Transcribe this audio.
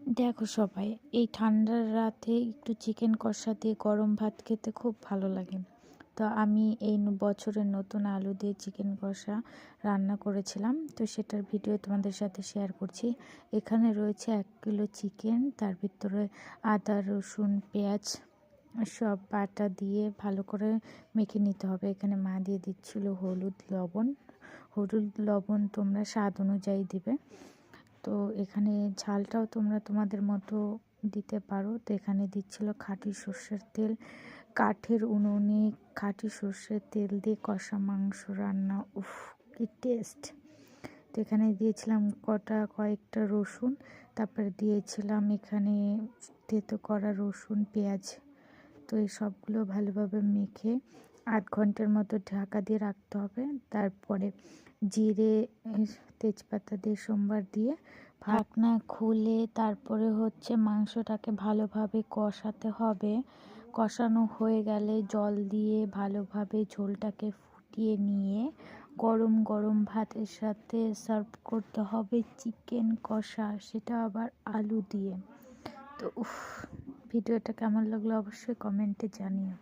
দেখো সবাই, এই ঠান্ডার রাতে একটু চিকেন কষা দিয়ে গরম ভাত খেতে খুব ভালো লাগে। তো আমি এই বছরের নতুন আলু দিয়ে চিকেন কষা রান্না করেছিলাম, তো সেটার ভিডিও তোমাদের সাথে শেয়ার করছি। এখানে রয়েছে 1 কিলো চিকেন, তার ভিতরে আদা রসুন পেঁয়াজ সব বাটা দিয়ে ভালো করে মেখে নিতে হবে। এখানে মা দিয়ে দিচ্ছিল হলুদ লবণ তোমরা স্বাদ অনুযায়ী দিবে। তো এখানে ঝালটাও তোমরা তোমাদের মতো দিতে পারো। তো এখানে দিচ্ছিল খাঁটি সর্ষের তেল, কাঠের উনুনে খাঁটি সর্ষের তেল দিয়ে কষা মাংস রান্না, উফ কি টেস্ট। তো এখানে দিয়েছিলাম কয়েকটা রসুন, তারপরে দিয়েছিলাম এখানে থেতো করা রসুন পেঁয়াজ। তো এই সবগুলো ভালোভাবে মেখে 8 ঘন্টার মতো ঢাকা দিয়ে রাখতে হবে। তারপরে জিরে তেজপাতা দিয়ে সোমবার দিয়ে ঢাকনা খুলে তারপরে মাংসটাকে ভালোভাবে কষাতে হবে। কষানো হয়ে গেলে জল দিয়ে ভালোভাবে ঝোলটাকে ফুটিয়ে নিয়ে গরম গরম ভাতের সাথে সার্ভ করতে হবে চিকেন কষা, সেটা আবার আলু দিয়ে। তো ভিডিওটা কেমন লাগলো অবশ্যই কমেন্টে জানিও।